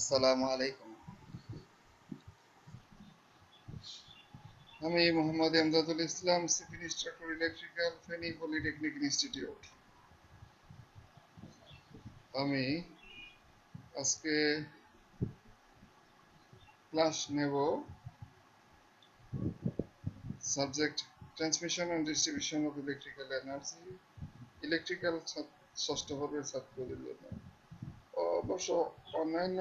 আসসালামু আলাইকুম। আমি Mohammad Emdadul Islam, chief instructor electrical, Feni polytechnic institute. আমি আজকে ক্লাস নেব subject transmission and distribution of electrical energy, electrical ষষ্ঠ বর্গের ছাত্রদের জন্য। অবশ্য অন্যান্য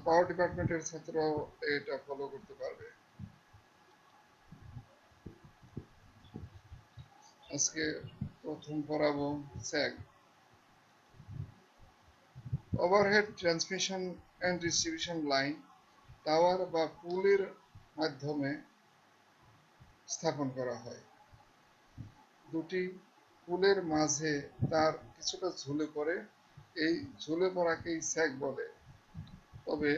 পাওয়ার ডিপার্টমেন্টের ছাত্ররাও এটা ফলো করতে পারবে। আজকে প্রথম পড়াবো sag, overhead transmission and distribution line tower বা পুলের মাধ্যমে স্থাপন করা হয়। দুটি পুলের মাঝে তার কিছুটা ঝুলে পড়ে, এই ঝুলে পড়াকেই স্যাগ বলে। তবে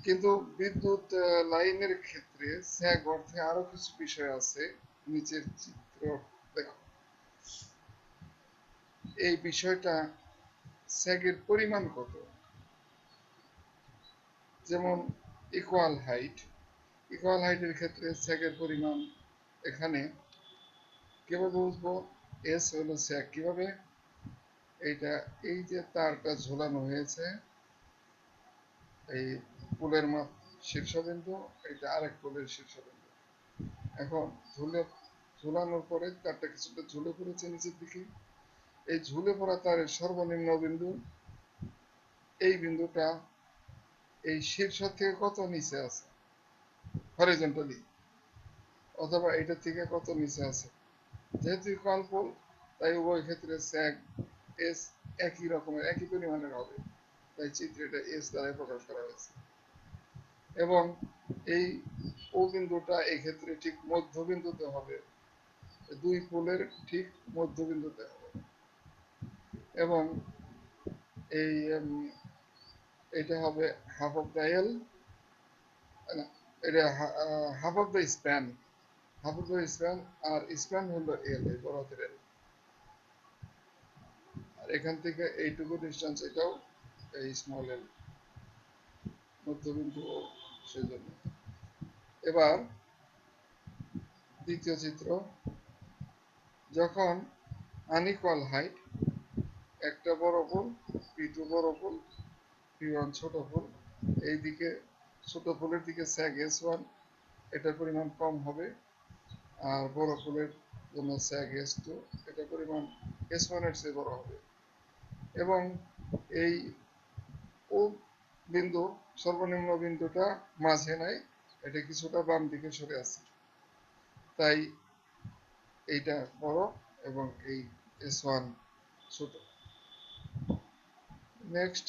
কিন্তু বিদ্যুৎ লাইনের ক্ষেত্রে স্যাগ অর্থে আরো কিছু বিষয় আছে। নিচের চিত্র দেখো, এই বিষয়টা স্যাগের পরিমাণ কত, যেমন ইকুয়াল হাইট। ইকুয়াল হাইটের ক্ষেত্রে স্যাগের পরিমাণ এখানে কিভাবে বুঝবো? এস হলো স্যাগ। কিভাবে? এইটা, এই যে তারটা ঝোলানো হয়েছে এই পুলের শীর্ষবিন্দু, এটা আরেক পুলের শীর্ষবিন্দু। এখন ঝুলানোর পরে তারটা কিছুটা ঝুলে পড়েছে নিচের দিকে। এই ঝুলে পড়া তারের সর্বনিম্ন বিন্দু, এই বিন্দুটা এই শীর্ষ থেকে কত নিচে আছে হরিজন্টালি, অথবা এটা থেকে কত নিচে আছে। যেহেতু ইকুয়াল পোল, তাই উভয় ক্ষেত্রে স্যাগ এস একই রকমের, একই পরিমাণের হবে, তাই চিত্রে এটা এস দ্বারা প্রকাশ করা হয়েছে। এবং এই ও বিন্দুটা এই ক্ষেত্রে ঠিক মধ্যবিন্দুতে হবে, দুই পোলের ঠিক মধ্যবিন্দুতে হবে। এবং এই এটা হবে হাফ অফ দ্য এল, এটা half of the span, half of the span, আর স্প্যান হলো এল, এই বড় হাতের এল। আর এখান থেকে এইটুকু ডিস্টেন্স, এটাও এই স্মল এল, মধ্যবিন্দু সেজন্য। এবার দ্বিতীয় চিত্র, যখন আনইকুয়াল হাইট, একটা বড় পোল, পি2 বড় পোল, পি1 ছোট পোল, এইদিকে ছোট পোলের দিকে স্যাগ S1, এটার পরিমাণ কম হবে। আর বড় পোলের জন্য স্যাগ S2, এটার পরিমাণ S1 এর চেয়ে বড় হবে। এবং এই ও বিন্দু, সর্বনিম্ন বিন্দুটা মাঝে নাই, এটা কিছুটা বাম দিকে সরে আছে, তাই এইটা বড় এবং এই S1 ছোট। নেক্সট,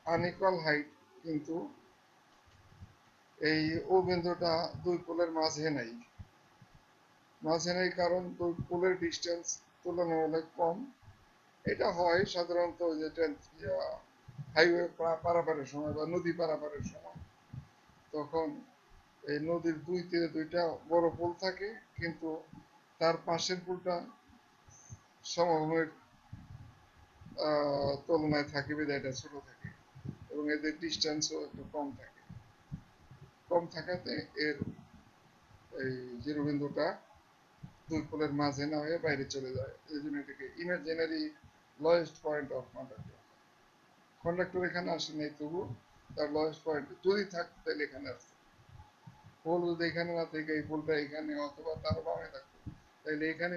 আনইকুয়াল হাইট, কিন্তু এই ও বিন্দুটা দুই পোলের মাঝে নাই। মাঝে নাই কারণ দুই পোলের ডিস্টেন্স তুলনামূলক কম। এটা হয় সাধারণত যে হাইওয়ে পারাপারের সময় বা নদী পারাপারের সময়, তখন এই নদীর দুই তীরে দুইটা বড় পোল থাকে, কিন্তু তার পাশের পোলটা সমভূমির তুলনায় থাকে বিধায় এটা ছোট থাকে, এবং এদের ডিস্টেন্সও একটু কম থাকে। কম থাকাতে এর এই জিরো বিন্দুটা দুই পোলের মাঝে না হয়ে বাইরে চলে যায়, এই জন্য এটাকে imaginary lowest point of conductor. Conductor এখানে আসে নাই, তবু তার লোয়েস্ট পয়েন্ট যদি থাকতো তাহলে এখানে আসতো। পোল যদি এখানে না থেকে এই পোলটা এখানে অথবা তার বামে থাকতো, তাহলে এখানে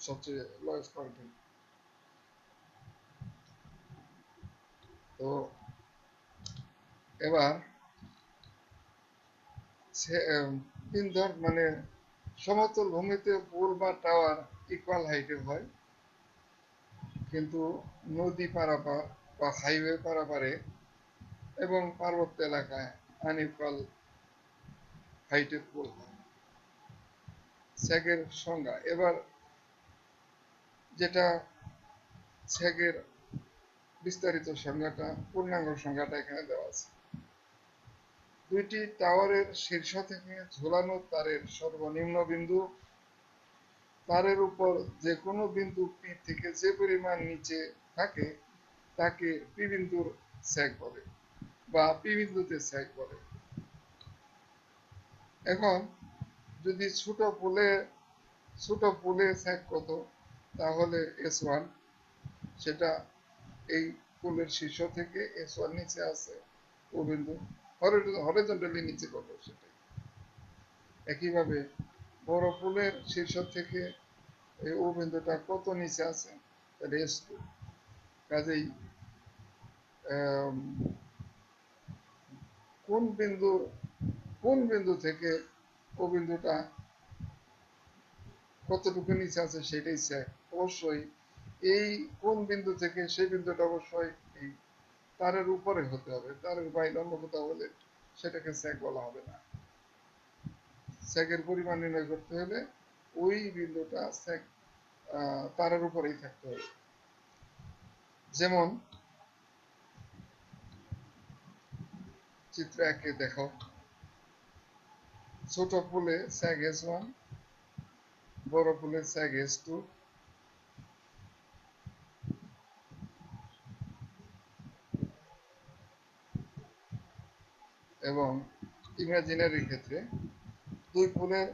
সবচেয়ে লোয়েস্ট পয়েন্ট। তো এবার তিন ধর মানে সমতল ভূমিতে পোল বা টাওয়ার ইকুয়াল হাইটে হয়, কিন্তু নদী পারাপার বা হাইওয়ে পারাপারে এবং পার্বত্য এলাকায় আনইকুয়াল হাইটের পোল হয়। স্যাগের সংজ্ঞা, এবার যেটা স্যাগের বিস্তারিত সংজ্ঞাটা, পূর্ণাঙ্গ সংজ্ঞাটা এখানে দেওয়া আছে। দুইটি টাওয়ারের শীর্ষ থেকে ঝোলানো তারের সর্বনিম্ন বিন্দু, তারের উপর যে কোনো বিন্দু পি থেকে যে পরিমাণ নিচে থাকে তাকে পি বিন্দুর স্যাগ বলে বা পি বিন্দুতে স্যাগ বলে। এখন যদি ছোট পোলে স্যাগ কত, তাহলে S1, সেটা এই পোলের শীর্ষ থেকে S1 নিচে আছে ও বিন্দু, হরিজন্টালি নিচে কত সেটাই। একইভাবে বড় পোলের শীর্ষ থেকে এই ও বিন্দুটা কত নিচে আছে, তাহলে S2। কাজেই কোন বিন্দু কোন বিন্দু থেকে ও বিন্দুটা কতটুকু নিচে আছে সেটাই স্যাগ। অবশ্যই এই কোন বিন্দু থেকে সেই বিন্দুটা অবশ্যই এই তারের উপরে হতে হবে, তারের বাইরে অন্য কোথাও হলে সেটাকে স্যাগ বলা হবে না। স্যাগের পরিমাণ নির্ণয় করতে হলে ওই বিন্দুটা স্যাগ তারের উপরেই থাকতে হবে। যেমন চিত্র 1-এ দেখো, ছোট পোলে স্যাগ S1, বড় পোলে স্যাগ S2, এবং ইমাজিনারি ক্ষেত্রে দুই পোলের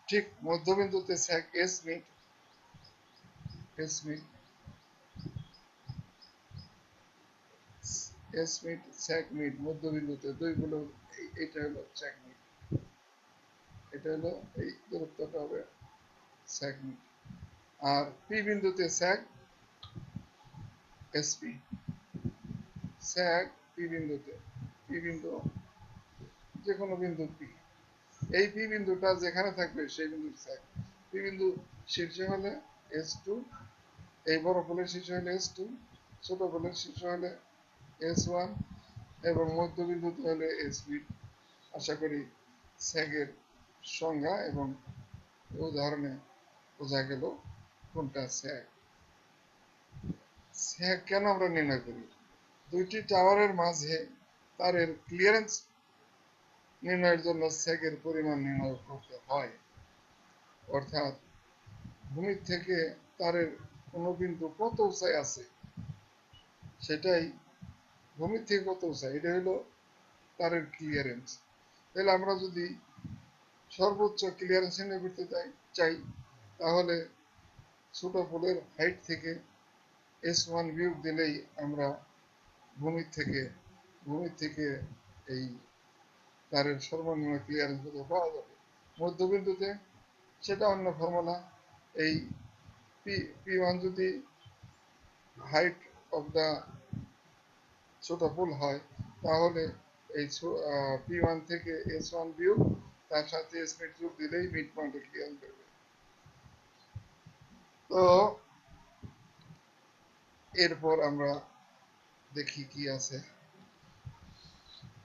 ঠিক মধ্যবিন্দুতে স্যাগ S মিড, স্যাগ মিড মধ্যবিন্দুতে দুই পোলে, এটা হলো স্যাগ মিড, এটা হলো এই দূরত্বটা হবে স্যাগ মিড। আর পি বিন্দুতে স্যাগ এসপি, স্যাগ পি বিন্দুতে, পি বিন্দু যে কোনো বিন্দু পি, এই পি বিন্দুটা যেখানে থাকবে সেই বিন্দুর স্যাগ। পি বিন্দু শীর্ষে হলে S2, এই বড় পোলের শীর্ষ হলে S2, ছোট পোলের শীর্ষ হলে S1 এবং মধ্যবিন্দুতে হলে এসপি। আশা করি স্যাগের সংজ্ঞা এবং উদাহরণে বোঝা গেল কোনটা স্যাগ। স্যাগ কেন আমরা নির্ণয় করি? দুইটি টাওয়ারের মাঝে তারের ক্লিয়ারেন্স নির্ণয়ের জন্য স্যাগের পরিমাণ নির্ণয় করতে হয়। অর্থাৎ ভূমি থেকে তারের কোনো বিন্দু কত উঁচাই আছে, সেটাই ভূমি থেকে কত উঁচাই, এটা হলো তারের ক্লিয়ারেন্স। তাহলে আমরা যদি সর্বোচ্চ ক্লিয়ারেন্স নির্ণয় করতে চাই, তাহলে ছোট পোলের হাইট থেকে S1 বিয়োগ দিলেই আমরা ভূমি থেকে এই তারের সর্বনিম্ন ক্লিয়ারেন্স কত পাওয়া যাবে। মধ্যবিন্দুতে সেটা অন্য ফর্মুলা। এই P1 যদি হাইট অফ দা ছোট পোল হয়, তাহলে এই P1 থেকে S1 বিয়োগ তার সাথে S মিড যোগ দিলেই মিড পয়েন্টে ক্লিয়ারেন্স দেবে। তো এরপর আমরা দেখি কি আছে।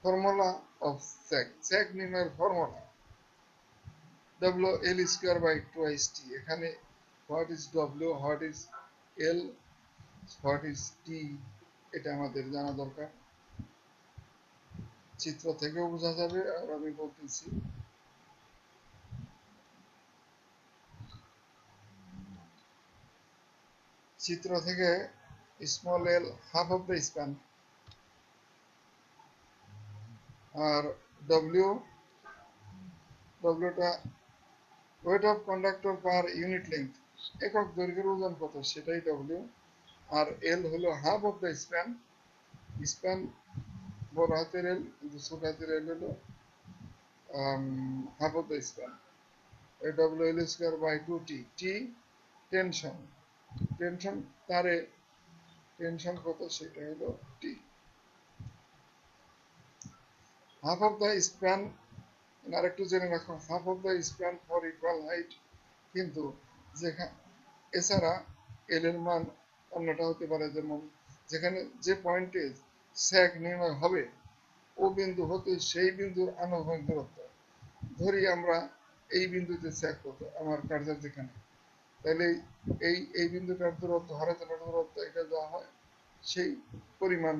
ফর্মুলা অফ স্যাগ, স্যাগ নির্ণয়ের formula WL square by 2t। এখানে what is W, what is L, what is T, এটা আমাদের জানা দরকার। চিত্র থেকেও বোঝা যাবে, আর আমি বলতেছি। চিত্র থেকে small l half of the span, আর ডব্লিউটা weight of conductor per unit length, একক দৈর্ঘ্যের ওজন কত সেটাই ডব্লিউ। আর এল হলো half of the span, span বড় হাতের এল কিন্তু ছোট হাতের এল হলো half of the span. WL square by 2t। T tension, tension তারে টেনশন কত সেটা হলো T. Half of the span, আরেকটু জেনে রাখো, half of the span for equal height. কিন্তু যেখানে এছাড়া এল এর মান অন্যটা হতে পারে, যেমন যেখানে যে পয়েন্টে স্যাগ নির্ণয় হবে ও বিন্দু হতে সেই বিন্দুর আনুভূমিক দূরত্ব। ধরি আমরা এই বিন্দুতে স্যাগ কত, আমার কার্সার যেখানে, তাহলে এই বিন্দুটার দূরত্ব, হরাইজন্টাল দূরত্ব, এটা দেওয়া হয়, সেই পরিমাণ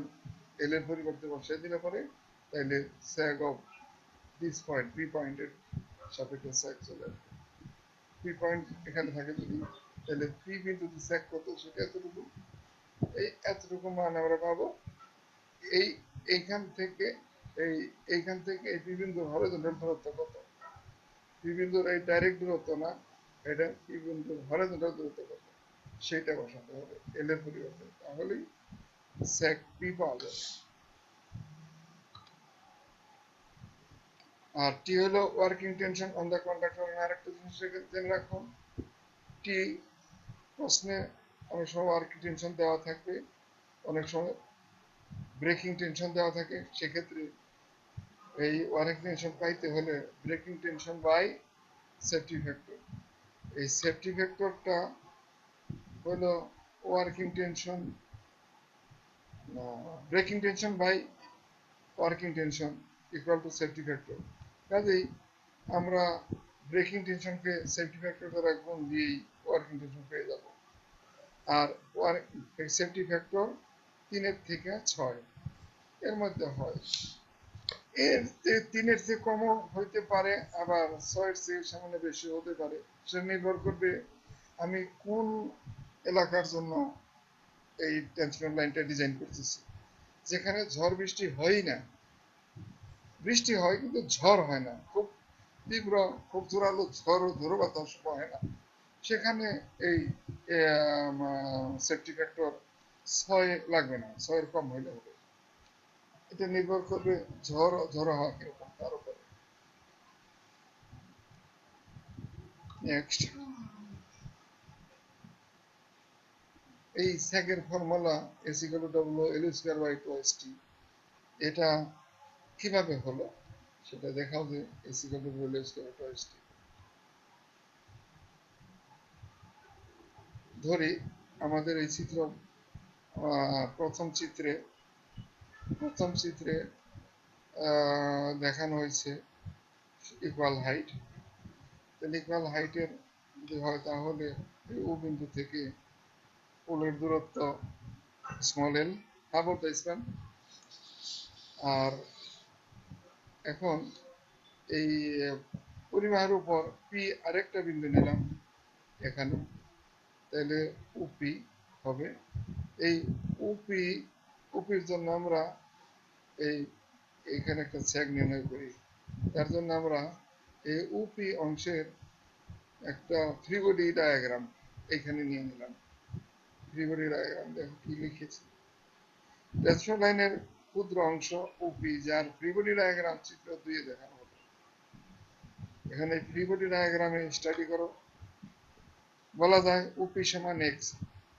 এল এর পরিবর্তে বসাই দিলে পরে তাইলে স্যাগ অফ দিস পয়েন্ট, পি পয়েন্টের সাপেক্ষে স্যাগ চলে আসবে। পি পয়েন্ট এখানে থাকে যদি, তাহলে পি বিন্দুতে স্যাগ কত সেটা এতটুকু, এই এতটুকু মান আমরা পাবো। এই এইখান থেকে এই এইখান থেকে এই পি বিন্দুর হরিজন্টাল দূরত্ব কত? পি বিন্দুর এই ডাইরেক্ট দূরত্ব না, এটা পি বিন্দুর হরিজন্টাল দূরত্ব কত সেটা বসাতে হবে এল এর পরিবর্তে, তাহলেই sec p পাওয়া যাবে। আর টি হলো working tension on the conductor. আরেকটা জিনিস জেনে রাখুন, টি প্রশ্নে অনেক সময় ওয়ার্কিং টেনশন দেওয়া থাকবে, অনেক সময় ব্রেকিং টেনশন দেওয়া থাকে। সেক্ষেত্রে এই ওয়ার্কিং টেনশন পাইতে হলে breaking tension by safety factor, এই সেফটি ফ্যাক্টরটা হলো working tension, breaking tension by working tension equal to safety factor. কাজেই আমরা ব্রেকিং টেনশনকে সেফটি ফ্যাক্টর দ্বারা গুণ দিয়েই ওয়ার্কিং টেনশন পেয়ে যাব। আর সেফটি ফ্যাক্টর 3 থেকে 6 এর মধ্যে হয়। এর 3 চেয়ে কমও হইতে পারে, আবার 6 চেয়ে সামান্য বেশি হতে পারে। সেটা নির্ভর করবে আমি কোন এলাকার জন্য এই ট্রান্সমিশন লাইনটা ডিজাইন করতেছি। যেখানে ঝড় বৃষ্টি হয়ই না, বৃষ্টি হয় কিন্তু ঝড় হয় না, খুব তীব্র খুব জোরালো ঝড় ও ঝোড়ো বাতাস হয় না, সেখানে এই সেফটি ফ্যাক্টর 6 লাগবে না, 6 কম হইলে হবে। এটা নির্ভর করবে ঝড়ো হওয়া কিরকম তার উপরে। নেক্সট, এই স্যাগের formula S equal to W L square by 2st, এটা কিভাবে হলো সেটা দেখাও যে S equal to W L square by 2st। ধরি আমাদের এই চিত্র, প্রথম চিত্রে দেখানো হয়েছে ইকুয়াল হাইট। তাহলে ইকুয়াল হাইটের যদি হয় তাহলে ও বিন্দু থেকে পোলের দূরত্ব small L, half of the span. আর এখন এই পরিবাহের উপর পি আরেকটা বিন্দু নিলাম এখানে, তাহলে উপি হবে। এই উপি উপির জন্য আমরা এই এখানে একটা সেগ নির্ণয় করি। তার জন্য আমরা এই উপি অংশের একটা ফ্রি বডি ডায়াগ্রাম এখানে নিয়ে নিলাম। ফ্রি বডি ডায়াগ্রাম দেখো কি লিখেছি। ট্রান্সমিশন লাইনের ক্ষুদ্র অংশ উপি, যার ফ্রি বডি ডায়াগ্রাম চিত্র 2 এ দেখানো হলো। এখানে ফ্রি বডি ডায়াগ্রামে স্টাডি করো। বলা যায় উপি সমান এক্স।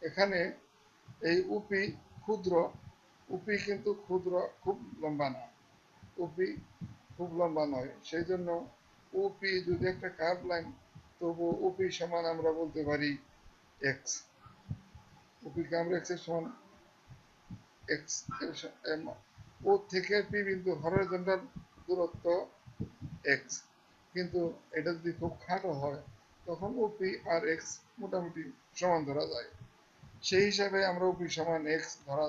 এখানে এই উপি ক্ষুদ্র, উপি কিন্তু ক্ষুদ্র, খুব লম্বা না, উপি খুব লম্বা নয়, সেই জন্য উপি যদি একটা কার্ভ লাইন, তবু উপি সমান আমরা বলতে পারি এক্স। উপিকে আমরা এক্স এর সমান এক্স ও থেকে পি বিন্দু হরাইজন্টাল দূরত্ব এক্স, কিন্তু এটা যদি খুব খাটো হয় তখন ওপি আর এক্স মোটামুটি সমান ধরা যায়। সেই হিসাবে আমরা ওপি সমান এক্স ধরা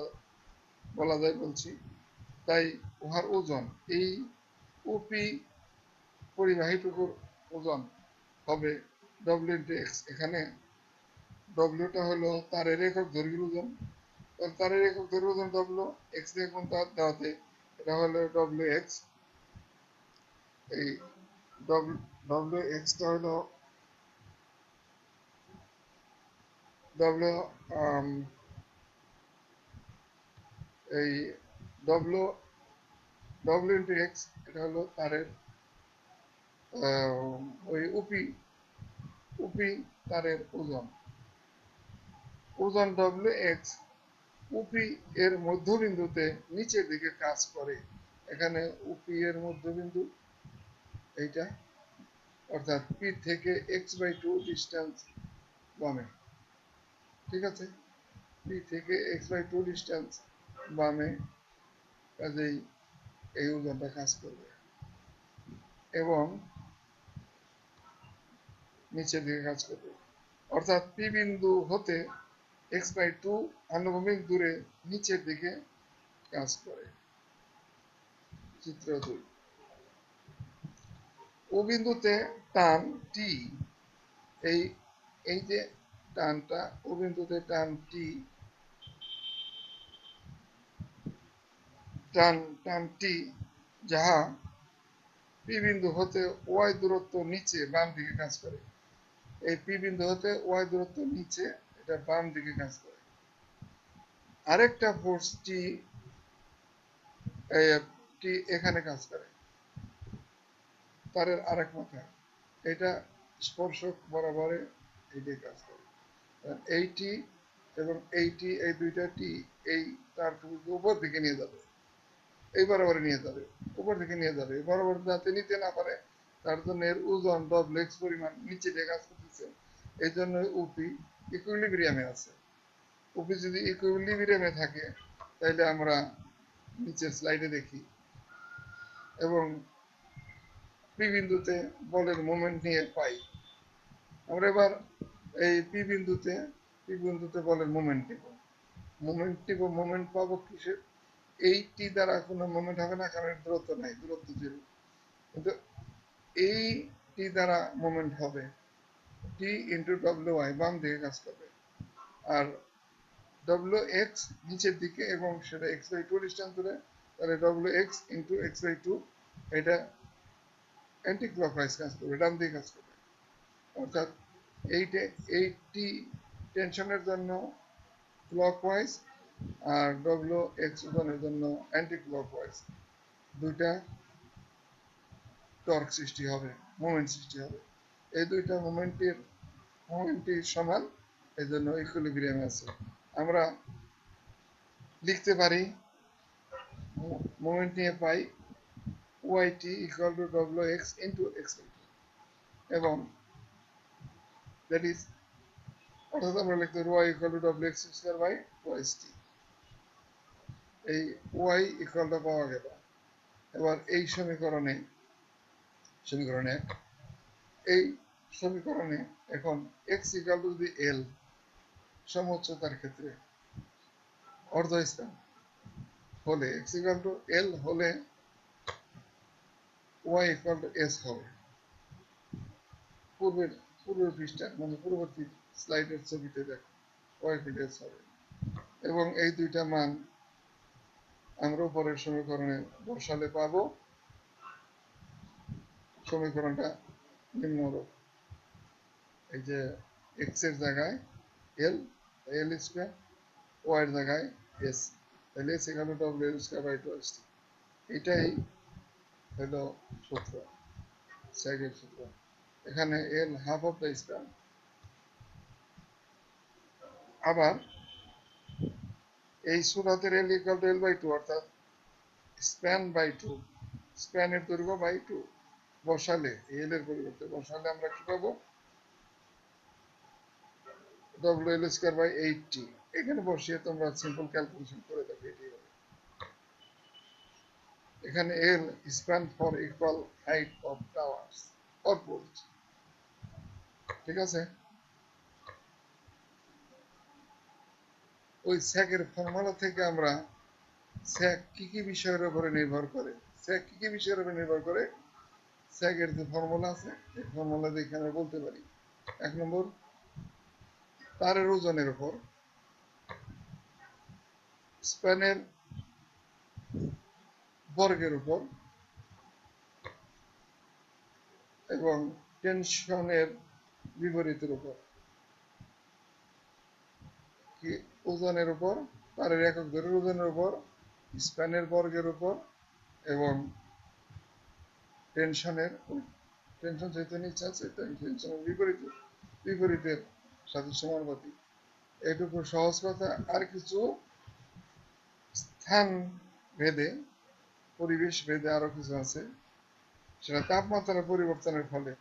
বলা যায় বলছি। তাই উহার ওজন, এই ওপি পরিবাহীটুকুর ওজন হবে ডব্লিউ ইন্টু এক্স। এখানে ডব্লিউটা হলো তারের একক দৈর্ঘ্যের ওজন, তারের একক দৈর্ঘ্য ওজন ডব্লিউ, এক্স দিয়ে গুণ তার দেওয়াতে এটা হলো ডব্লিউ এক্স। এই ডব্লিউ এক্সটা হলো ডব্লিউ, এই ডব্লিউ ডব্লিউ ইন্টু এক্স, এটা হলো তারের ওই উপি উপি তারের ওজন। ওজন ডব্লিউ এক্স উপি এর মধ্যবিন্দুতে নিচের দিকে কাজ করে। এখানে উপি এর মধ্যবিন্দু এইটা, অর্থাৎ পি থেকে এক্স বাই 2 ডিস্টেন্স বামে, ঠিক আছে, পি থেকে এক্স বাই 2 ডিস্টেন্স বামে, কাজেই এই ওজনটা কাজ করবে এবং নিচের দিকে কাজ করবে। অর্থাৎ পি বিন্দু হতে এক্স বাই 2 আনুভূমিক দূরে নিচের দিকে কাজ করে। চিত্র 2, ও বিন্দুতে টান টি, এই এই যে টানটা ও বিন্দুতে টান টি টান টান টি, যাহা পি বিন্দু হতে ওয়াই দূরত্ব নিচে বাম দিকে কাজ করে। এই পি বিন্দু হতে ওয়াই দূরত্ব নিচে, এটা বাম দিকে কাজ করে। আরেকটা ফোর্স টি এখানে কাজ করে, তারের আরেক মাথায়, এটা স্পর্শক বরাবরে এইটাই কাজ করে। এইটি এবং এইটি, এই দুইটা টি এই তারটুকুকে উপর দিকে নিয়ে যাবে, এই বরাবরে নিয়ে যাবে, উপর দিকে নিয়ে যাবে, বরাবর যাতে নিতে না পারে তার জন্য এর ওজন ডব্লিউ এক্স পরিমাণ নিচে দিয়ে কাজ করতেছে। এই জন্য উপি ইকুইলিব্রিয়ামে আছে। উপি যদি ইকুইলিব্রিয়ামে থাকে তাহলে আমরা নিচের স্লাইডে দেখি, এবং পি বিন্দুতে বলের মোমেন্ট নিয়ে পাই। আমরা এবার এই পি বিন্দুতে বলের মোমেন্ট নিব। মোমেন্ট পাবো কিসের? এই টি দ্বারা কোনো মোমেন্ট হবে না, কারণ দূরত্ব নাই, দূরত্ব জিরো। কিন্তু এই টি দ্বারা মোমেন্ট হবে, টি ইন্টু ডব্লিউ ওয়াই বাম দিকে কাজ করবে, আর ডব্লিউ এক্স নিচের দিকে, এবং সেটা এক্স বাই টু ডিস্টেন্স ধরে, তাহলে W X into X by two, এটা অ্যান্টি ক্লকওয়াইজ কাজ করবে, ডান দিকে কাজ করবে। অর্থাৎ এইটি টেনশনের জন্য ক্লকওয়াইজ, আর ডব্লিউ এক্স ওজনের জন্য অ্যান্টি ক্লকওয়াইজ, দুইটা টর্ক সৃষ্টি হবে, মোমেন্ট সৃষ্টি হবে। এই দুইটা মোমেন্টটি সমান, এই জন্য ইকুইলিব্রিয়ামে আছে। আমরা লিখতে পারি মোমেন্ট নিয়ে পাই YT equal to W X into X, এবং দ্যাট ইজ, অর্থাৎ আমরা লিখতে পারি Y equal to W X square by ওয়াইস টি। এই ওয়াই ইকুয়ালটা পাওয়া গেল। এবার এই সমীকরণ এই সমীকরণে এখন এক্স ইকুয়াল টু যদি এল, সমোচ্চতার ক্ষেত্রে অর্ধস্থান হলে, এক্স ইকুয়াল টু এল হলে ওয়াই ইকুয়াল টু এস হবে। পূর্বের পৃষ্ঠা মানে পূর্ববর্তী স্লাইডের ছবিতে দেখো, ওয়াই ইকুয়াল টু এস হবে। এবং এই দুইটা মান আমরা উপরের সমীকরণে বসালে পাবো সমীকরণটা নিম্নরূপ। এই যে এক্স এর জায়গায় এল, এল স্কোয়ার, ওয়াই এর জায়গায় এস, তাহলে S equal to W L square by two S T. এটাই হলো সূত্র, স্যাগের সূত্র। এখানে L half of the span. আবার এই সূত্রের L equal to L by two, অর্থাৎ স্প্যান বাই টু, স্প্যানের দৈর্ঘ্য বাই টু বসালে, এল এর পরিবর্তে বসালে আমরা কি পাবো? W L square by 8t। এখানে বসিয়ে তোমরা সিম্পল ক্যালকুলেশন করে দেখো, এটি হবে। এখানে L span for equal height of towers or poles, ঠিক আছে? ওই স্যাকের ফর্মুলা থেকে আমরা স্যাক কি কি বিষয়ের উপরে নির্ভর করে, স্যাকের যে ফর্মুলা আছে, এই ফর্মুলা দিয়ে এখানে বলতে পারি। 1 নম্বর, তারের ওজনের উপর, স্প্যানের বর্গের উপর, এবং টেনশনের বিপরীতের উপর। কি ওজনের উপর, তারের একক দৈর্ঘ্যের ওজনের উপর, স্প্যানের বর্গের উপর, এবং টেনশন যেহেতু নিচে আছে, টেনশনের বিপরীতের সাথে সমানুপাতিক। এইটুকু সহজ কথা। আর কিছু স্থান ভেদে, পরিবেশ ভেদে আরো কিছু আছে, সেটা তাপমাত্রার পরিবর্তনের ফলে।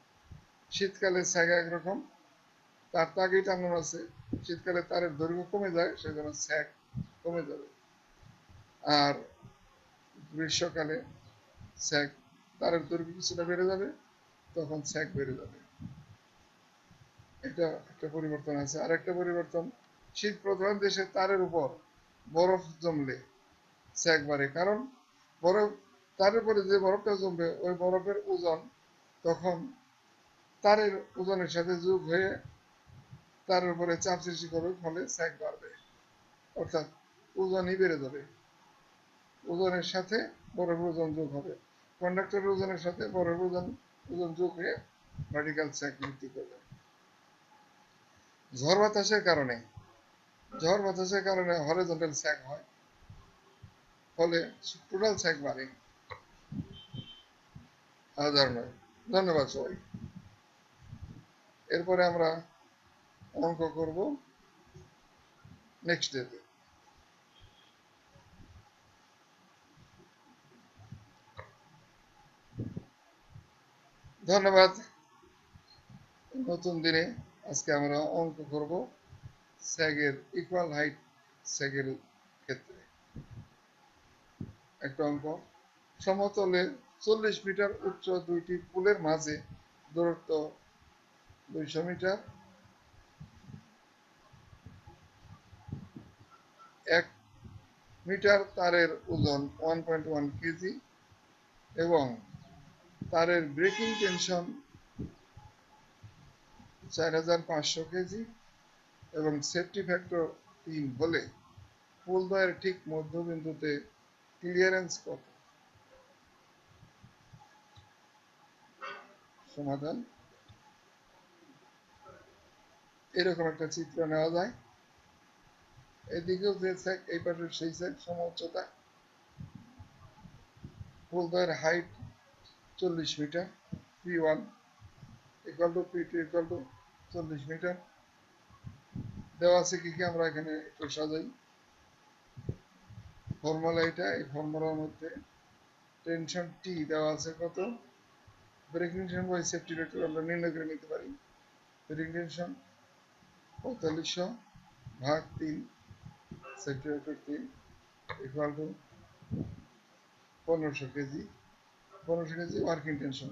শীতকালে স্যাগ একরকম, তার তাগেই টানানো আছে, শীতকালে তারের দৈর্ঘ্য কমে যায়, সেজন্য স্যাগ কমে যাবে। আর গ্রীষ্মকালে স্যাগ, তারের দৈর্ঘ্য কিছুটা বেড়ে যাবে, তখন স্যাগ বেড়ে যাবে। এটা একটা পরিবর্তন আছে। আর একটা পরিবর্তন, শীত প্রধান দেশে তারের উপর বরফ জমলে স্যাগ বাড়ে, কারণ বরফ, তারের উপরে যে বরফটা জমবে, ওই বরফের ওজন তখন তারের ওজনের সাথে যোগ হয়ে তারের উপরে চাপ সৃষ্টি করবে, ফলে স্যাগ বাড়বে, অর্থাৎ ওজনই বেড়ে যাবে। ওজনের সাথে বরফের ওজন যোগ হবে। কন্ডাক্টরের ওজনের সাথে বরফের ওজন যোগ হয়ে ভার্টিক্যাল স্যাগ বৃদ্ধি করবে। ঝড় বাতাসের কারণে হরিজন্টাল স্যাগ হয়, ফলে টোটাল স্যাগ বাড়ে। ধন্যবাদ সবাই। এরপরে আমরা অঙ্ক করব নেক্সট ডেতে। ধন্যবাদ। নতুন দিনে আজকে আমরা অঙ্ক করব স্যাগের ইকুয়াল হাইট স্যাগের ক্ষেত্রে। একটা অঙ্ক, সমতলে 40 মিটার উচ্চ দুইটি পুলের মাঝে দূরত্ব 200 মিটার, 1 মিটার তারের ওজন 1.1 কেজি এবং তারের ব্রেকিং টেনশন 4500 কেজি এবং সেফটি ফ্যাক্টর 3 হলে পুলদ্বয়ের ঠিক মধ্যবিন্দুতে ক্লিয়ারেন্স কত? সমাধান, এরকম একটা চিত্র নেওয়া যায়। এদিকেও যে স্যাক, এই পাশের সেই স্যাক, সম উচ্চতা। পুলদ্বয়ের height 40 metre, P1 equal to P2 equal to 40 metre. দেওয়া আছে কি কি আমরা এখানে একটু সাজাই। ফর্মুলা এটা, এই ফর্মুলার মধ্যে টেনশন টি দেওয়া আছে কত, breaking tension by safety factor আমরা নির্ণয় করে নিতে পারি। ব্রেকিং টেনশন 4500 ভাগ 3, safety factor 3 equal to 1500 KG. 1500 KG working tension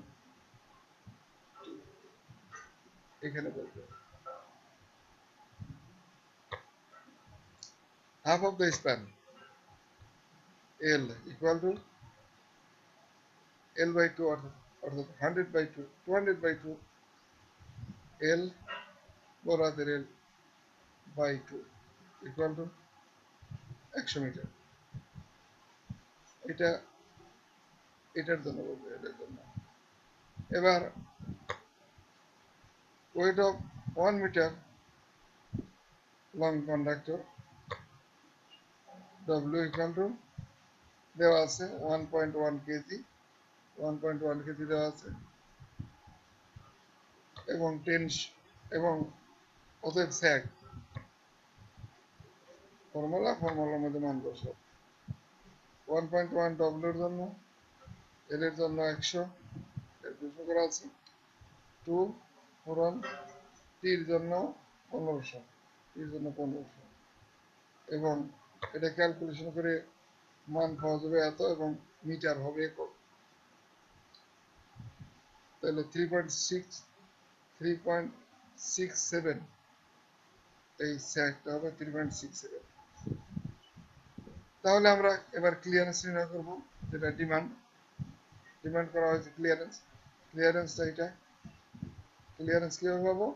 এখানে বলবে। Half of the span L equal to L by 2 অর্থাৎ 100 বাই 2, 200 বাই 2 এল বরাদের L by 2 equal to 100 metre. এটা এটার জন্য বলবে, এটার জন্য। এবার weight of 1 metre long conductor W equal to দেওয়া আছে 1.1 কেজি, 1.1 কেজি দেওয়া আছে এবং এবং অতএব স্যাগ ফর্মুলার মধ্যে মান বসাও। 1.1 W এর জন্য, এল এর জন্য 100, এর 200 করা আছে। 2 পূরণ টির জন্য 1500, টির জন্য 1500 এবং এটা ক্যালকুলেশন করে মান পাওয়া যাবে এত এবং মিটার হবে একক। তাহলে 3.67, এই স্যাগটা হবে 3.67। তাহলে আমরা এবার ক্লিয়ারেন্স নির্ণয় করব, যেটা ডিমান্ড করা হয়েছে। ক্লিয়ারেন্সটা এটা। ক্লিয়ারেন্স কিভাবে পাবো?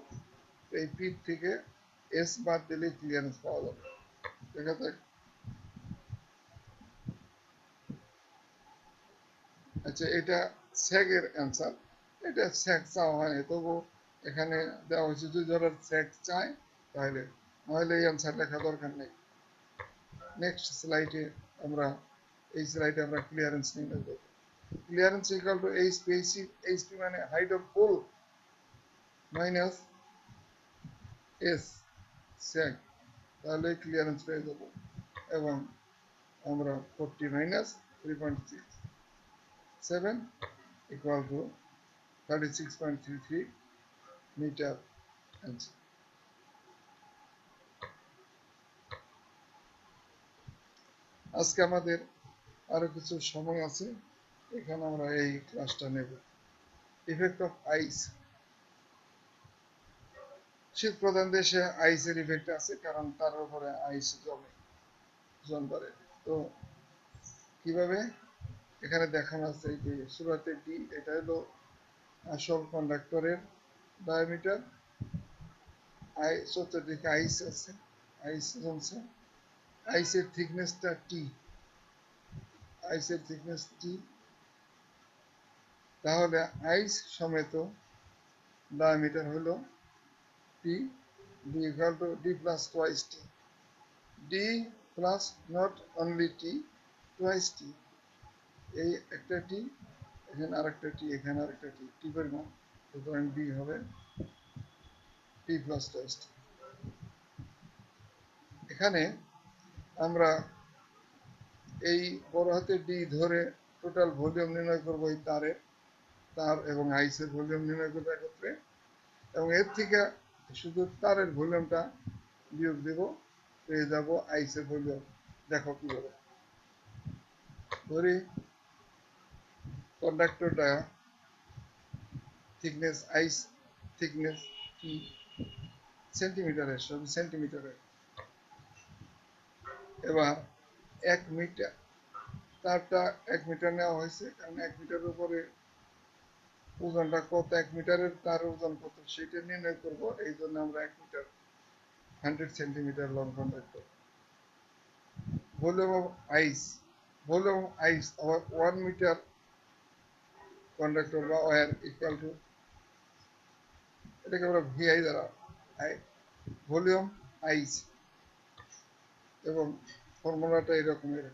এই পি থেকে এস বাদ দিলে ক্লিয়ারেন্স পাওয়া যাবে। দেখা যাক। আচ্ছা, এটা স্যাগের অ্যান্সার। এটা স্যাগ চাওয়া হয়নি, তবু এখানে দেওয়া হয়েছে যদি ধরো স্যাগ চায় তাহলে, নাহলে এই অ্যান্সার লেখা দরকার নেই। নেক্সট স্লাইডে আমরা ক্লিয়ারেন্স নির্ণয় করব। Clearance equal to HP. HP মানে height of pole minus S sag, তাহলে ক্লিয়ারেন্স পেয়ে যাব। এবং আমরা 40 minus 3.67 equal to 36.33 metre answer. আজকে আমাদের আরো কিছু সময় আছে, এখানে আমরা এই ক্লাসটা নেব। ইফেক্ট অফ আইস। শীত প্রধান দেশে আইসের ইফেক্ট আছে, কারণ তার উপরে আইস জল করে। তো কিভাবে এখানে দেখানো আছে, এই যে শুরুতে ডি, এটা হলো আসল কন্ডাক্টরের ডায়ামিটার। চতুর্দিকে আইস আছে, আইস জমছে। আইসের থিকনেসটা টি, আইসের থিকনেস টি, তাহলে আইস সমেত ডায়ামিটার হলো T, D equal to D plus twice T, D plus not only T, twice T, এই একটা টি, এখানে আরেকটা টি, এখানে আরেকটা টি, টি পরিমাণ, সুতরাং ডি হবে টি প্লাস টোয়াইস টি। এখানে আমরা এই বড় হাতের ডি ধরে টোটাল ভলিউম নির্ণয় করবো এই তারের, তার এবং আইসের ভলিউম নির্ণয় করবো একত্রে, এবং এর থেকে শুধু তারের ভলিউমটা বিয়োগ দেব, পেয়ে যাব আইসের ভলিউম। দেখো কিভাবে ধরি, কন্ডাক্টরটা থিকনেস আইস থিকনেস কি সেন্টিমিটারের, সবই সেন্টিমিটারের। এবার 1 মিটার, তারটা 1 মিটার নেওয়া হয়েছে, কারণ 1 মিটারের উপরে ওজনটা কত, 1 মিটারের তার ওজন কত সেটা নির্ণয় করব, এই জন্য আমরা 1 metre 100 centimetre long conductor. Volume of ice, volume of ice আবার 1 মিটার কন্ডাক্টর বা ওয়্যার ইকুয়াল টু, এটাকে আমরা ভিআই দ্বারা, ভলিউম আইস, এবং ফর্মুলাটা এরকমের,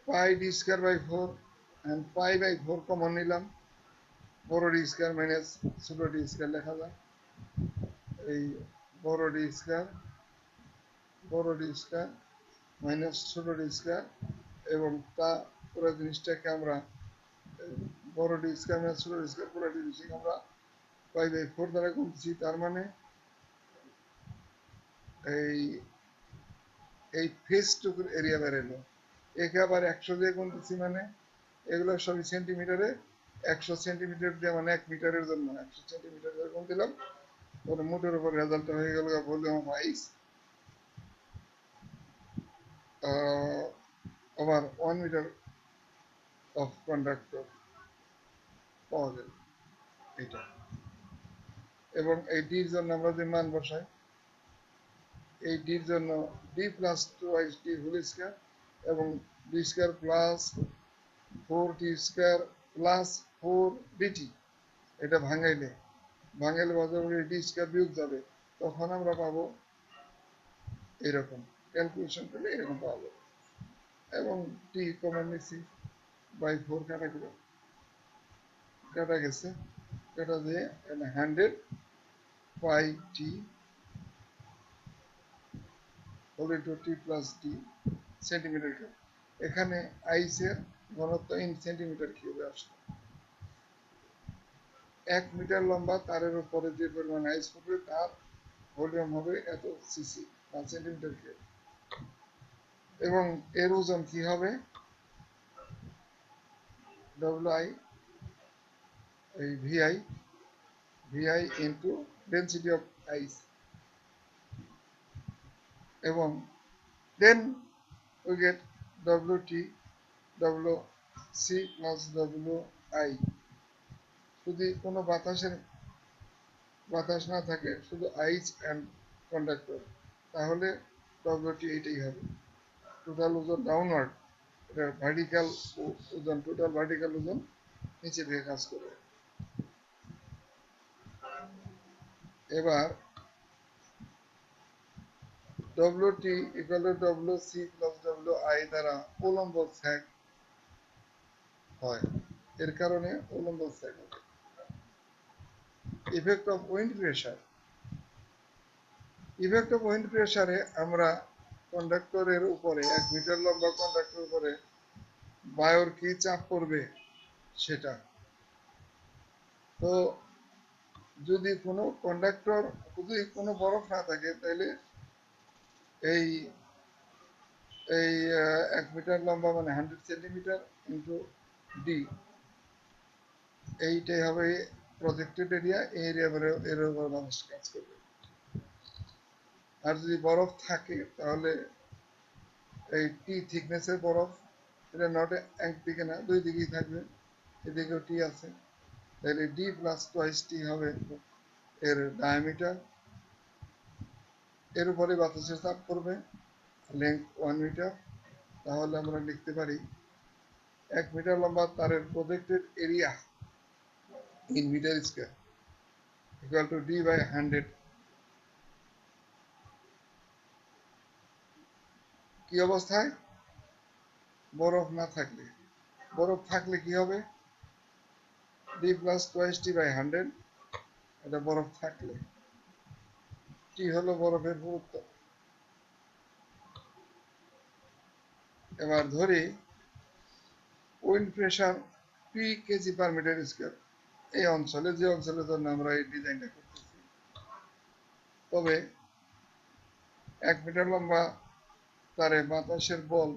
pi D square by 4, and pi by 4 common নিলাম, বড় ডি স্কয়ার মাইনাস ছোট ডি স্কয়ার লেখা যায়, এই বড় ডি স্কয়ার, বড় ডি স্কয়ার মাইনাস ছোট ডি স্কয়ার, এবং তা পুরো জিনিসটাকে আমরা বড় ডি স্কয়ার মাইনাস ছোট ডি স্কয়ার পুরো জিনিসটাকে আমরা পাই বাই 4 দ্বারা গুনছি, তার মানে এই এই ফেসটুকুর এরিয়া বেরোলো। একে আবার 100 দিয়ে গুনতেছি, মানে এগুলো সবই সেন্টিমিটারে, 100 সেন্টিমিটার দিয়ে মানে 1 মিটারের জন্য 100 সেন্টিমিটার দিয়ে গুণ দিলাম, পরে মোটের উপর রেজাল্ট হয়ে গেল volume of ice over 1 metre of conductor পাওয়া গেল এটা। এবং এই ডির জন্য আমরা যে মান বসাই, এই ডির জন্য D plus twice D whole square, এবং ডি স্কয়ার প্লাস 4টি স্কয়ার প্লাস 4 ডিটি, এটা ভাঙাইলে বাজারে ডি স্কয়ার বিয়োগ যাবে, তখন আমরা পাবো এরকম, ক্যালকুলেশন করলে এরকম পাবো। এবং টি কমন নিছি, বাই 4 কাটা গেছে, কাটা দিয়ে 100 পাই টি whole into T plus D centimetre cube. এখানে আইসের ঘনত্ব ইন সেন্টিমিটার কিউবে আসলো। 1 মিটার লম্বা তারের উপরে যে পরিমাণ আইস পড়বে তার ভলিউম হবে এত সিসি বা সেন্টিমিটার কিউব, এবং এর ওজন কি হবে, ডব্লিউ এই V I into density of ice, এবং then we get W T W C plus W I. যদি কোনো বাতাস না থাকে, শুধু আইস অ্যান্ড কন্ডাক্টর, তাহলে ডব্লিউটি এইটাই হবে, টোটাল ওজন ডাউনওয়ার্ড, এটা ভার্টিক্যাল ওজন, টোটাল ভার্টিক্যাল ওজন নিচে দিকে কাজ করবে। এবার W T equal to W C plus W I দ্বারা উলম্ব স্যাগ হয়, এর কারণে উলম্ব স্যাগ হবে। Effect of wind pressure, effect of wind প্রেসারে আমরা কন্ডাক্টরের উপরে, 1 মিটার লম্বা কন্ডাক্টরের উপরে বায়ুর কি চাপ পড়বে সেটা। তো যদি কোনো কন্ডাক্টর, যদি কোনো বরফ না থাকে, তাহলে এই এই 1 মিটার লম্বা মানে 100 সেন্টিমিটার ইন্টু ডি, এইটাই হবে প্রজেক্টেড এরিয়া, এই এরিয়া এর উপর মানুষ কাজ করবে। আর যদি বরফ থাকে, তাহলে এই টি থিকনেসের বরফ, এটা নট একদিকে না, দুই দিকেই থাকবে, এদিকেও টি আছে, তাহলে ডি প্লাস টোয়াইস টি হবে এর ডায়ামিটার, এর উপরে বাতাসের চাপ পড়বে, লেন্থ 1 মিটার, তাহলে আমরা লিখতে পারি 1 মিটার লম্বা তারের projected area in metre square equal to D by 100। কি অবস্থায়? বরফ না থাকলে। বরফ থাকলে কি হবে? D plus twice T by 100, এটা বরফ থাকলে। টি হলো বরফের পুরুত্ব। এবার ধরি wind pressure P kg per metre square এই অঞ্চলে, যে অঞ্চলের জন্য আমরা এই ডিজাইনটা করতেছি। তবে 1 মিটার লম্বা তারে বাতাসের বল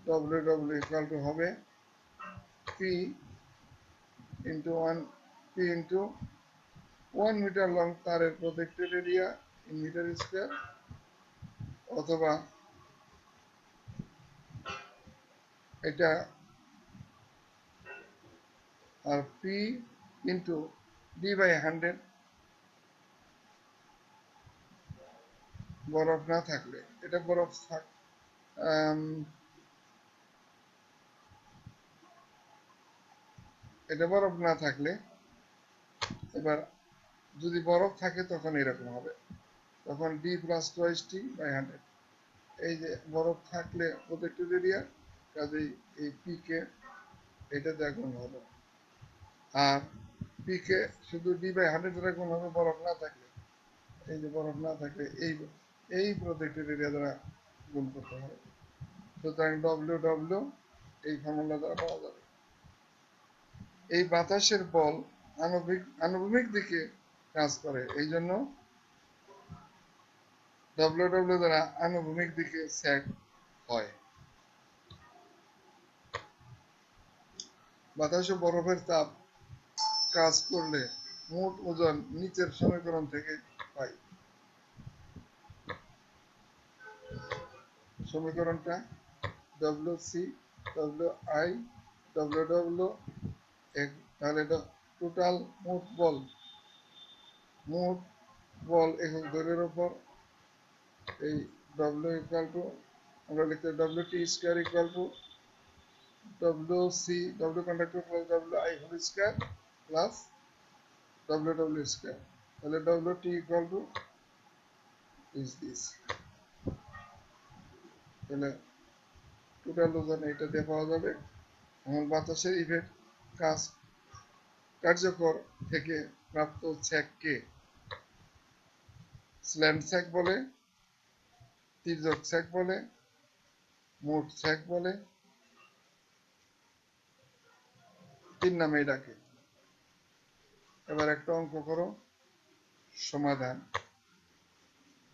ডব্লিউ ইকুয়াল টু হবে পি ইন্টু 1 মিটার লং তারের projected area in metre square, অথবা এটা আর পি ইন্টু ডি বাই 100 বরফ না থাকলে। এটা বরফ থাক এটা বরফ না থাকলে, এবার যদি বরফ থাকে তখন এরকম হবে, তখন D plus twice T by 100। এই যে বরফ থাকলে প্রজেক্টেড এরিয়া, কাজেই এই পি কে এটা দিয়ে গুণ হবে, আর পি কে শুধু ডি বাই 100 দ্বারা গুণ হবে বরফ না থাকলে। এই যে বরফ না থাকলে এই প্রজেক্টেড এরিয়া দ্বারা গুণ করতে হবে। সুতরাং ডব্লিউ এই ফর্মুলা দ্বারা পাওয়া যাবে। এই বাতাসের বল আনুভূমিক দিকে কাজ করে, এই জন্য ডব্লিউ দ্বারা আনুভূমিক দিকে স্যাগ হয়। বাতাসে বরফের তাপ কাজ করলে মোট ওজন নিচের সমীকরণ থেকে পাই। সমীকরণটা ডব্লিউ ডব্লিউ আই ডব্লিউ তাহলে টোটাল মোট বল একক দৈর্ঘ্যের উপর এই ডব্লিউ ইকুয়াল টু, আমরা লিখতে W T square equal to W conductor plus W I whole square plus W square. তাহলে W T equal to is this. তাহলে টোটাল ওজন এটা দিয়ে পাওয়া যাবে। এখন বাতাসের ইফেক্ট কার্যকর থেকে প্রাপ্ত স্যাগকে স্ল্যান্ট স্যাগ বলে, তির্যক স্যাগ বলে, মোট স্যাগ বলে, 3 নামেই ডাকে। এবার একটা অঙ্ক করো, সমাধান।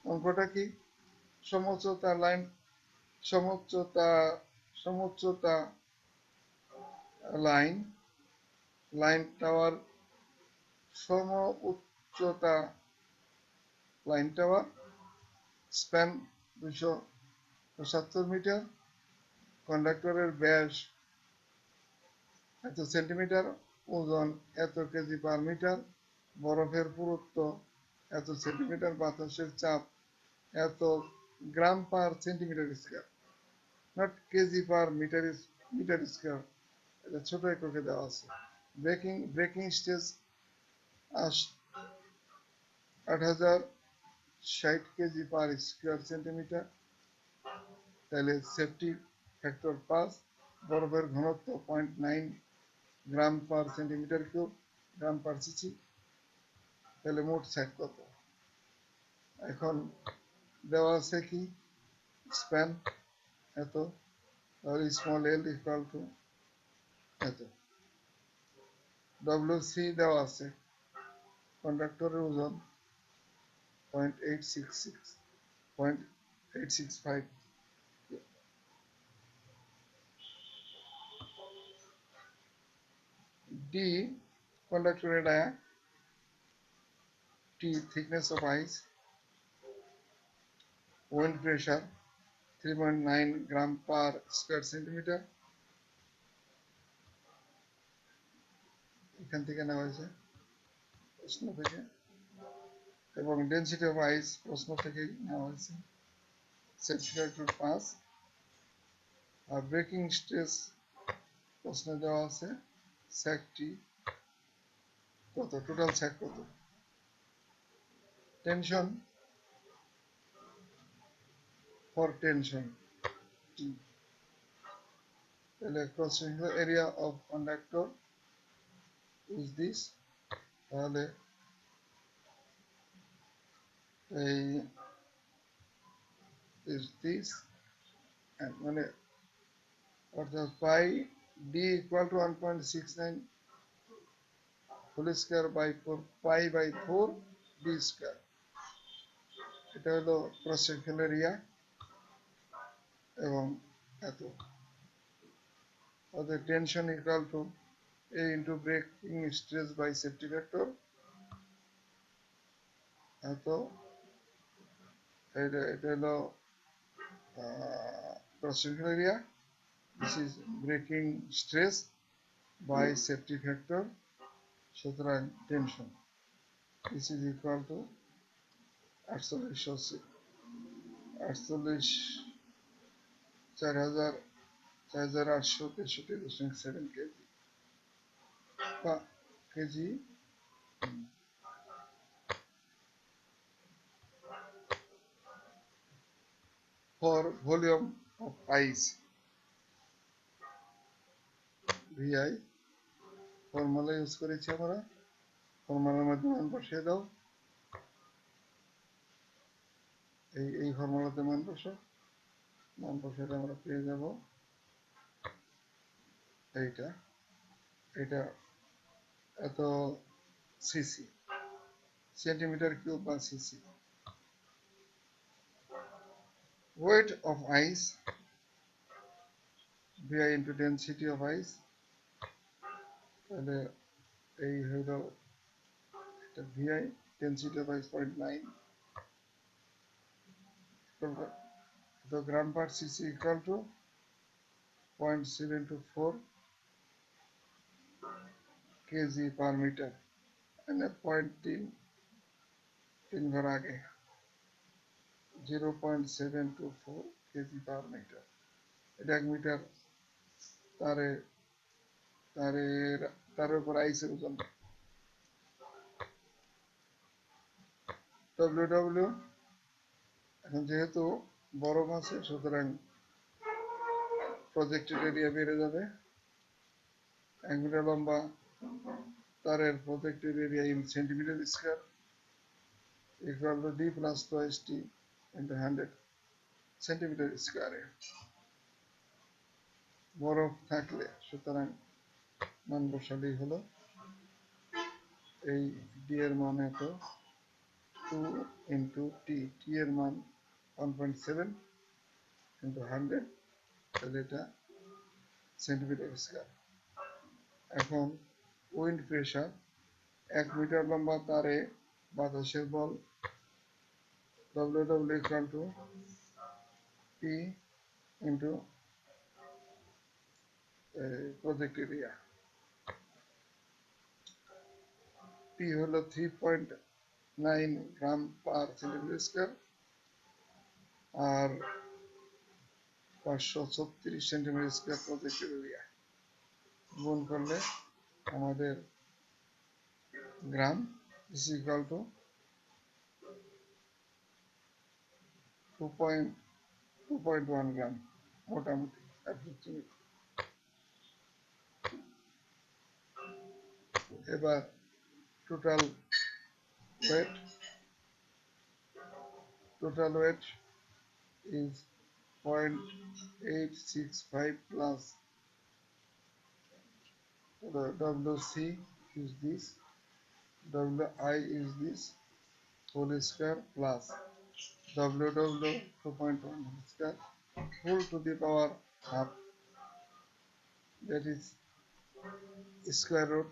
অঙ্কটা কি? সমুচ্চতা লাইন টাওয়ার সম উচ্চতা লাইন টাওয়ার, স্প্যান 275 মিটার, কন্ডাক্টরের ব্যাস এত সেন্টিমিটার, ওজন এত কেজি পার মিটার, বরফের পুরুত্ব এত সেন্টিমিটার, বাতাসের চাপ এত gram per centimetre square, not KG per metre square, এটা ছোট এককে দেওয়া আছে। Breaking stage 8060 KG per square centimetre, তাহলে সেফটি ফ্যাক্টর 5, বরফের ঘনত্ব 0.9 gram per centimetre cube, gram per CC. তাহলে মোট স্যাগ কত? এখন দেওয়া আছে কি স্প্যান এত, তাহলে স্মল এল ইকুয়াল টু এত। ডব্লিউ দেওয়া আছে, কন্ডাক্টরের ওজন 0.865, ডি কন্ডাক্টরের dia, T thickness of ice, wind pressure 3.9 gram per square centimetre, এখান থেকে নেওয়া হয়েছে প্রশ্ন থেকে, এবং ডেন্সিটি অফ আইস প্রশ্ন থেকেই নেওয়া হয়েছে। Safety factor 5। আর ব্রেকিং স্ট্রেস প্রশ্নে দেওয়া আছে স্যাকটি কত, টোটাল স্যাক কত। টেনশন ফর টেনশন টি, তাহলে cross sectional area of conductor is this, তাহলে এই ইজ দিস, মানে অর্থাৎ pi D equal to 1.69 whole square by 4 pi by 4 D square. এটা হলো ক্রস সেকশনাল এরিয়া এবং এত, অর্থাৎ tension equal to A into breaking stress by safety factor, এত, এটা হলো cross sectional area, this is breaking stress by safety factor, সুতরাং tension, this is equal to 4863 KG বা KG for volume of ice, VI formula use করেছি আমরা, ফর্মুলার মধ্যে মান বসিয়ে দাও, এই ফর্মুলাতে মান বসালে আমরা পেয়ে যাব এইটা, এটা এত সিসি, সেন্টিমিটার কিউব বা CC. Weight of ice, VI into density of ice, তাহলে এই হইল এটা VI, ডেন্সিটি অফ আইস 0.9, তো gram per CC equal to 0.724 KG per metre, মানে 0.3 ঘর আগে 0.724 কেজি পার মিটার। এটা 1 মিটার তারে তার উপর আইসের ওজন। ডব্লিউ এখন যেহেতু বরফ আছে সুতরাং প্রজেক্টেড এরিয়া বেড়ে যাবে, 1 মিটার লম্বা তারের projected area in centimetre square equal to D plus twice T into 100 centimetre স্কয়ারে। বরফ থাকলে সুতরাং মান বসালেই হলো, এই ডি এর মান এত, 2 ইন্টু টি, টি এর মান 1.7 ইন্টু 100, তাহলে এটা সেন্টিমিটার স্কয়ার। এখন উইন্ড প্রেশার, 1 মিটার লম্বা তারে বাতাসের বল, W equal to P into project area. P হলো 3.9 গ্রাম পার সেন্টিমিটার স্কয়ার আর 536 সেন্টিমিটার স্কয়ার প্রজেক্টেড এরিয়া, গুণ করলে আমাদের gram is equal to 2.1 gram মোটামুটি অ্যাপ্রক্সিমেট। এবার total weight is 0.865 plus WC is this, WI is this whole square plus WW 2.1 whole square whole to the power half, that is square root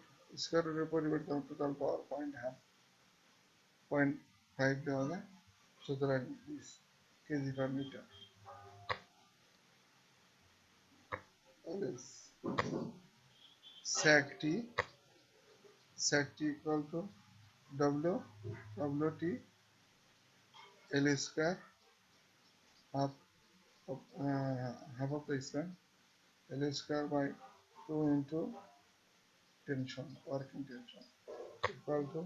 এর পরিবর্তে total power 0.5 দেওয়া যায়, সুতরাং KG per metre. স্যাকটি equal to WT L square half half of the span, L square by 2 into tension, working tension, equal to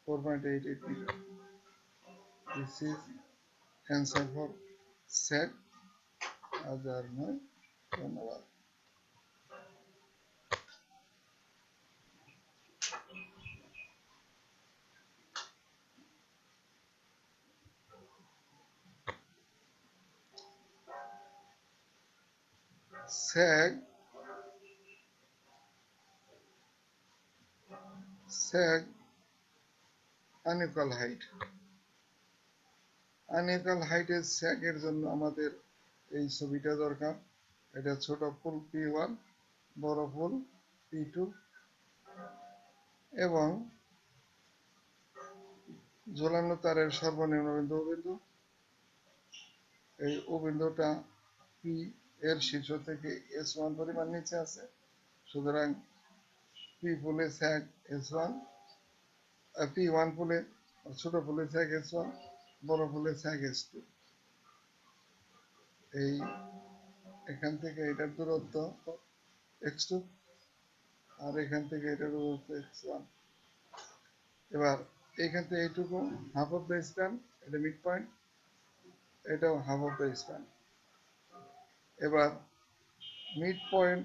4.88 meter. This is answer for sag. Other নয় ধন্যবাদ। sag sag unequal height, unequal height এর sag এর জন্য আমাদের এই ছবিটা দরকার। এটা ছোট ফুল P1, বড় ফুল P2 এবং ঝোলানো তারের সর্বনিম্ন বিন্দু ও বিন্দু। এই ও বিন্দুটা P এর শীর্ষ থেকে S1 পরিমাণ নিচে আছে, সুতরাং P ফুলে sag S1, P1 ফুলে ছোট ফুলে sag S1, বড় ফুলে sag S2। এই এখান থেকে এটার দূরত্ব x2 আর এখান থেকে এটার দূরত্ব x1। এবার এখান থেকে এইটুকু হাফ অফ দ্য স্প্যান, এটা মিড পয়েন্ট, এটাও হাফ অফ দ্য স্প্যান। এবার মিড পয়েন্ট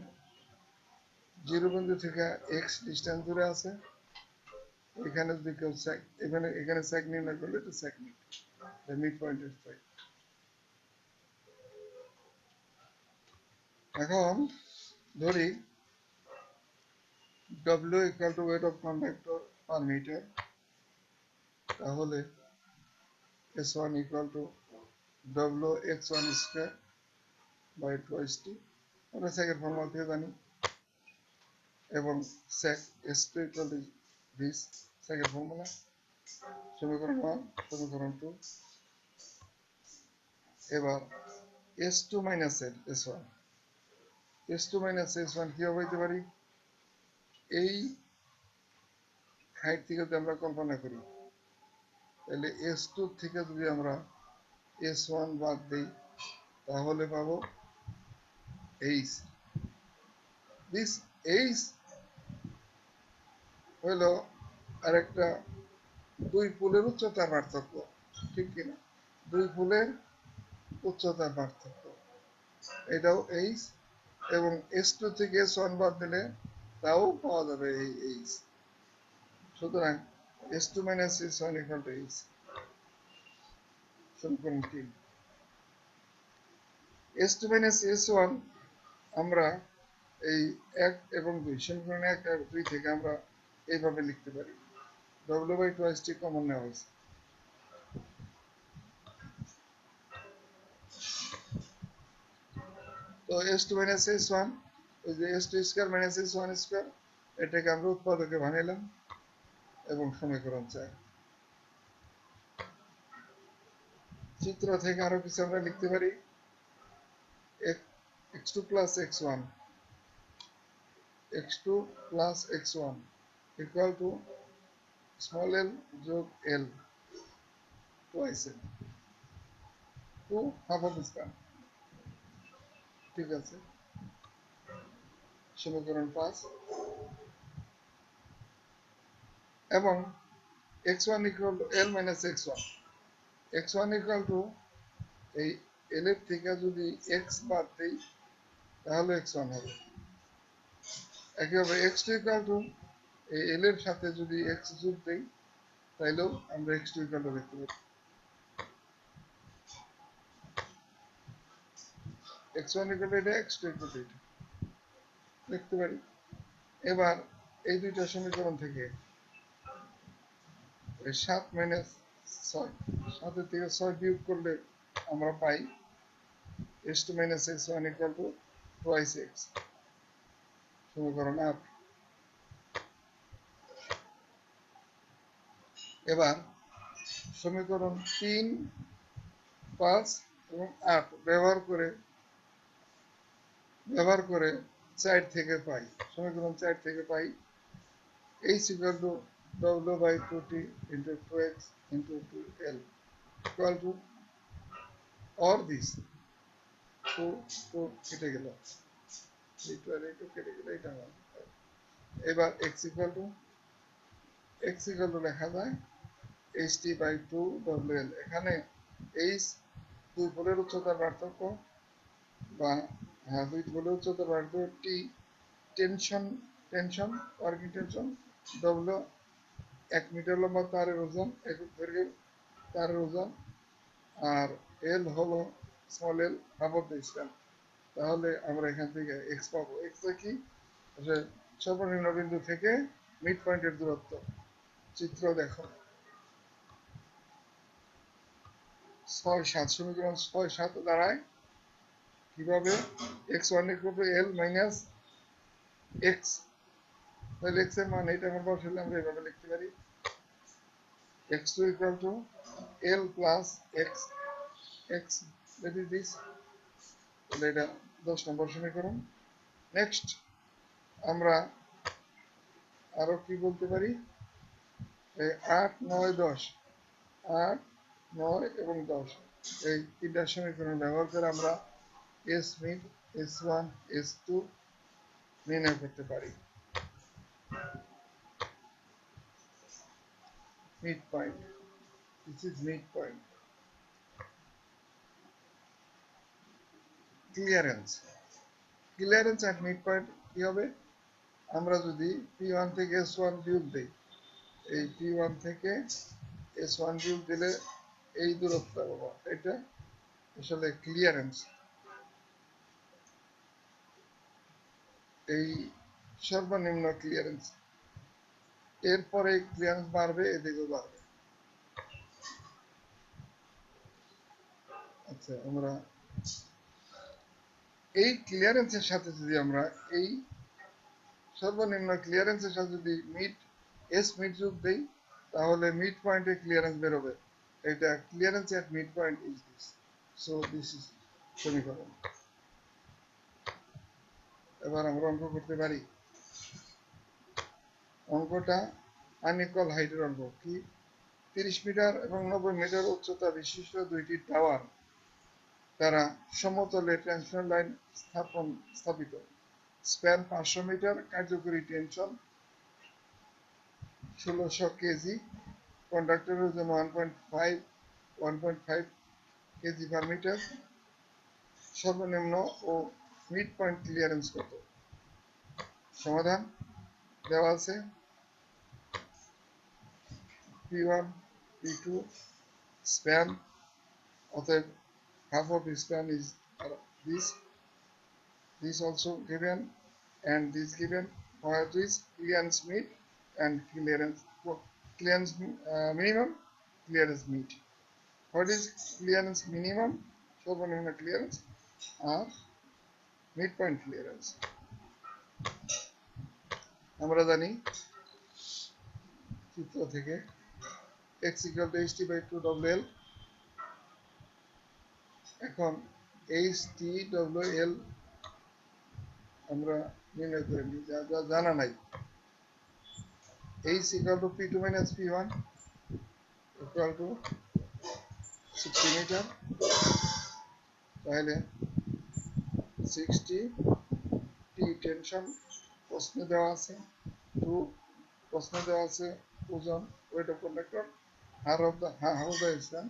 0 বিন্দু থেকে x ডিস্টেন্স দূরে আছে, এখানে যদি কেউ এখানে sec নির্ণয় করলে এটা sec মিড, মিড পয়েন্টের সাইড। এখন ধরি W equal to weight of conductor per meter, তাহলে S1 equal to W x1 square by twice t, আমরা সেকের ফর্মুলা থেকে জানি, এবং sec S2 equal to this সেকের ফর্মুলা, সমীকরণ 1, সমীকরণ 2। এবার S2 minus S1, S2 minus S1 কিভাবে হইতে পারি? এই হাইট থেকে যদি আমরা কল্পনা করি, তাহলে S2 থেকে যদি আমরা S1 বাদ দিই, তাহলে পাবো h। দিস h হলো আরেকটা দুই পুলের উচ্চতার পার্থক্য, ঠিক কিনা? দুই পুলের উচ্চতার পার্থক্য, এটাও h, এবং S2 থেকে S1 বাদ দিলে তাও পাওয়া যাবে এই h। সুতরাং S2 minus S1 equal to h, সমীকরণ 3। S2 minus S1 আমরা এই 1 এবং 2, সমীকরণ 1 আর 2 থেকে আমরা এইভাবে লিখতে পারি, W by 2t কমন নেওয়া হয়েছে। তো S2 minus S1, ওই যে S2 square minus S1 square, এটাকে আমরা উৎপাদকে বানাইলাম এবং সমীকরণ 4। চিত্র থেকে আরো কিছু আমরা লিখতে পারি, x2 plus x1, x2 plus x1 equal to small l যোগ l twice l, 2 half of span, ঠিক আছে। সমীকরণ 5 এবং x1 equal to l minus x1, x1 equal to এই l এর থেকে যদি x বাদ দেই তাহলে x1 হবে। একইভাবে x2 equal to এই l এর সাথে যদি x যোগ দেই তাইলেও আমরা x2 equal to লিখতে পারি, x1 equal to এটা, x2 equal to এটা লিখতে পারি। এবার এই দুইটা সমীকরণ থেকে 7 মাইনাস 6, 7 থেকে 6 বিয়োগ করলে আমরা পাই s2 minus s1 equal to twice x, সমীকরণ 8। এবার সমীকরণ 3, 5 এবং 8 ব্যবহার করে 4 থেকে পাই, সমীকরণ 4 থেকে পাই h equal to w by 2t into 2x into 2l equal to or this 2 2 কেটে গেল, এই 2 আর এই 2 কেটে গেল, এটা হয়। এবার x equal to লেখা যায় ht by 2 wl। এখানে h দুই পোলের উচ্চতার পার্থক্য, বা হ্যাঁ দুই পোলের উচ্চতার পার্থক্য, t tension working tension, w 1 metre লম্বা তারের ওজন, একক দৈর্ঘ্যের তারের ওজন, আর এল হলো স্মল এল ভাবক ডিস্টেন্স। তাহলে আমরা এখান থেকে এক্স পাবো। এক্স কি, সর্বনিম্ন বিন্দু থেকে মিড পয়েন্টের দূরত্ব। চিত্র দেখো 6-7, সমীকরণ 6-7 দাঁড়ায় কিভাবে X one equal to L minus X. তাহলে এক্স এর মান এটা আমরা বসালে আমরা এভাবে লিখতে পারি X two equal to L plus X X, that is this. তাহলে এটা 10 নম্বর সমীকরণ। নেক্সট আমরা আরো কি বলতে পারি, 8, 9, 10, 8, 9 এবং 10 এই তিনটা সমীকরণ ব্যবহার করে আমরা S mid, S one, S two নির্ণয় করতে পারি। Mid point, this is mid point. Clearance at mid point কি হবে, আমরা যদি P1 থেকে S1 বিয়োগ দিই, এই P1 থেকে S1 বিয়োগ দিলে এই দূরত্ব পাবো, এটা আসলে ক্লিয়ারেন্স। এই সর্বনিম্ন ক্লিয়ারেন্স, এরপরে ক্লিয়ারেন্স বাড়বে, এদিকেও বাড়বে। আচ্ছা, আমরা এই ক্লিয়ারেন্সের সাথে যদি আমরা এই সর্বনিম্ন ক্লিয়ারেন্সের সাথে যদি এস মিড যোগ দেই, তাহলে মিড পয়েন্টে ক্লিয়ারেন্স বেরোবে। এটা clearance at mid point is this. So this is সমীকরণ। এবার আমরা অঙ্ক করতে পারি। অঙ্কটা আনইকুয়াল হাইটের অঙ্ক। কি, 30 মিটার এবং 90 মিটার উচ্চতা বিশিষ্ট দুইটি টাওয়ার দ্বারা সমতলে টেনশন লাইন স্থাপিত। স্প্যান 500 মিটার, কার্যকরী টেনশন 1600 কেজি, কন্ডাক্টরের ওজন 1.5 কেজি পার মিটার। সর্বনিম্ন ও মিড পয়েন্ট ক্লিয়ারেন্স কত? সমাধান দেওয়া আছে P1, P2 স্প্যান, অতএব half of span is this also given, and this given. What is clearance mid and clearance minimum, clearance mid? What is clearance minimum, সর্বনিম্ন clearance, আর mid point clearance? আমরা জানি চিত্র থেকে x equal to ht by 2 wl। এখন ht wl আমরা নির্ণয় করে নিই, যা যা জানা নাই। h equal to p2 minus p1 equal to 60 metre. তাহলে 60 t টেনশন প্রশ্নে দেওয়া আছে, 2 প্রশ্নে দেওয়া আছে ওজন, wait of conductor, half of the span,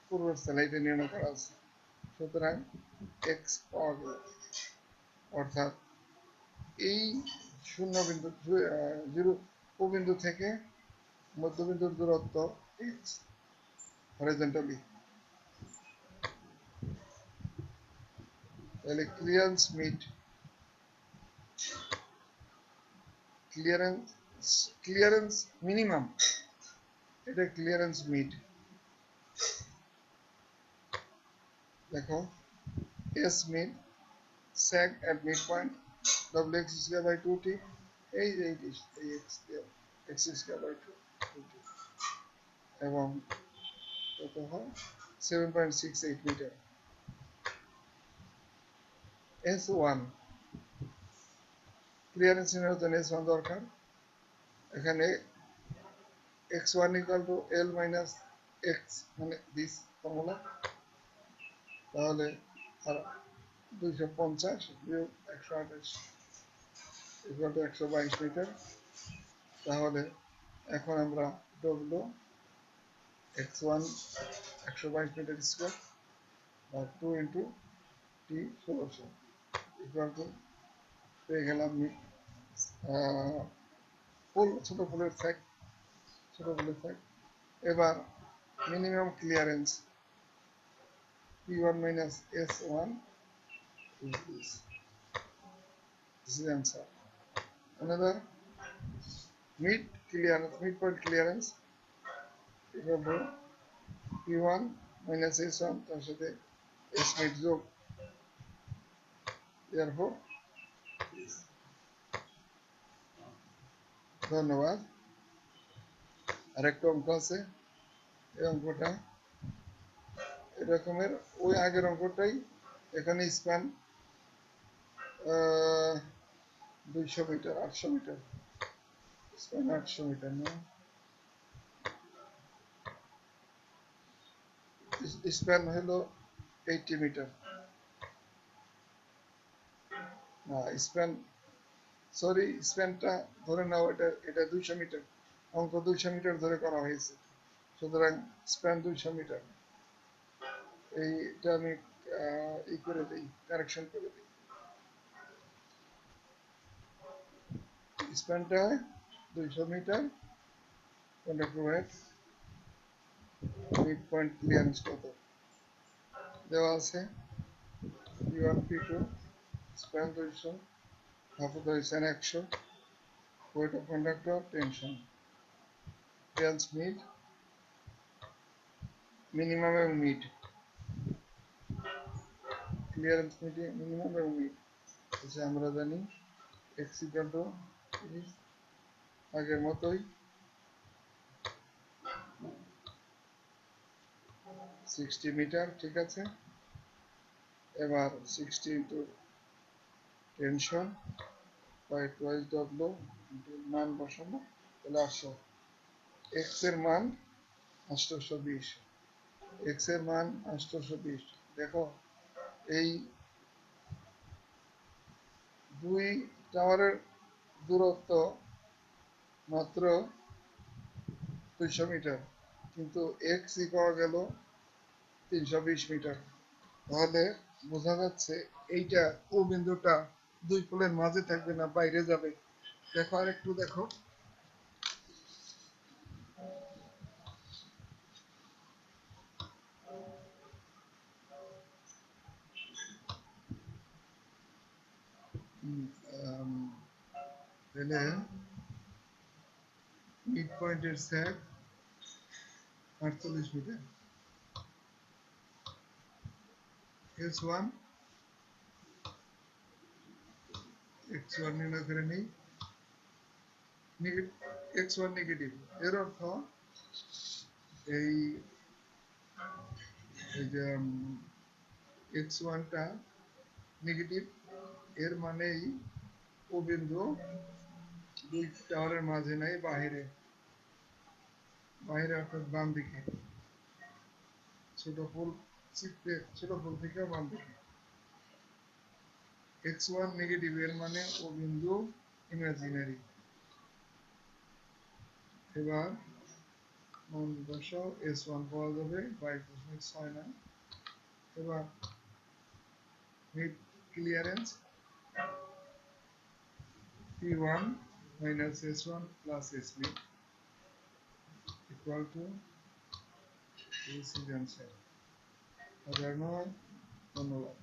পূর্বের স্লাইডে নির্ণয় করা আছে। সুতরাং এক্স পাওয়া গেল, অর্থাৎ এই শূন্য বিন্দু ও বিন্দু থেকে মধ্যবিন্দুর দূরত্ব এক্স হরিজন্টালি। তাহলে ক্লিয়ারেন্স মিনিমাম, এটা ক্লিয়ারেন্স মিড। দেখো S mid, sag at mid point, W x square by 2t, এই এক্স স্কয়ার বাই 2t, এবং কত হয় 7.68 মিটার। S1 ক্লিয়ারেন্স নির্ণয়ের জন্য S1 দরকার। এখানে x1 equal to L minus x, মানে দিস ফর্মুলা। তাহলে আর 250 বিয়োগ 128 ইকুয়াল টু 122 মিটার। তাহলে এখন আমরা ডব্লিউ x1 122 মিটার স্কোয়ার বা 2 ইন্টু টি 1600 ইকুয়াল টু পেয়ে গেলাম ছোট ফুলের সাইড, এবার minimum clearance P1 minus S1 is this. This is the answer. Another midpoint clearance equal to P1 minus S1 তার সাথে S mid যোগ, therefore ধন্যবাদ। আরেকটা অঙ্ক আছে, এই অঙ্কটা এরকমের ওই আগের অঙ্কটাই, এখানে span 200 metre 800 metre, span 800 metre না, স্প্যান হলো 80 মিটার না, স্প্যানটা ধরে নাও এটা 200 মিটার, অঙ্ক 200 মিটার ধরে করা হয়েছে, সুতরাং স্প্যান 200 মিটার। এইটা আমি ই করে দিই, কারেকশন করে দিই। স্প্যানটা 200 মিটার, মিড পয়েন্ট ক্লিয়ারেন্স কত দেওয়া আছে, P1 P2 স্প্যান 200, হাফ ধরেছেন 100, wait of conductor tension, clearance minimum এবং মিড, ক্লিয়ারেন্স মিনিমাম এবং মিড আমরা জানি x ইকুয়াল টু আগের মতোই 60 মিটার, ঠিক আছে। এবার 60 into tension by twice W into মান বসানো, তাহলে 800, এক্স এর মান 820, এক্স এর মান 820। দেখো এই দুই টাওয়ারের দূরত্ব মাত্র 200 মিটার, কিন্তু এক্স পাওয়া গেল 320 মিটার। তাহলে বোঝা যাচ্ছে এইটা ও বিন্দুটা দুই পোলের মাঝে থাকবে না, বাইরে যাবে। দেখো আর একটু দেখো, তাহলে মিড পয়েন্টের সেট 48 মিটার, S1 x1 নির্ণয় করে নেই, x1 নেগেটিভ, এর অর্থ এই যে x1টা নেগেটিভ, এর মানেই ও বিন্দু দুই টাওয়ারের মাঝে নাই, বাহিরে অর্থাৎ বাম দিকে, ছোট ফুল থেকে বাম দিকে। x1 নেগেটিভ এর মানে ও বিন্দু ইমাজিনারি। এবার মান বসাও, S1 পাওয়া যাবে 22.69। এবার mid clearance P1 minus S1 plus S mid equal to this is answer। ধন্যবাদ।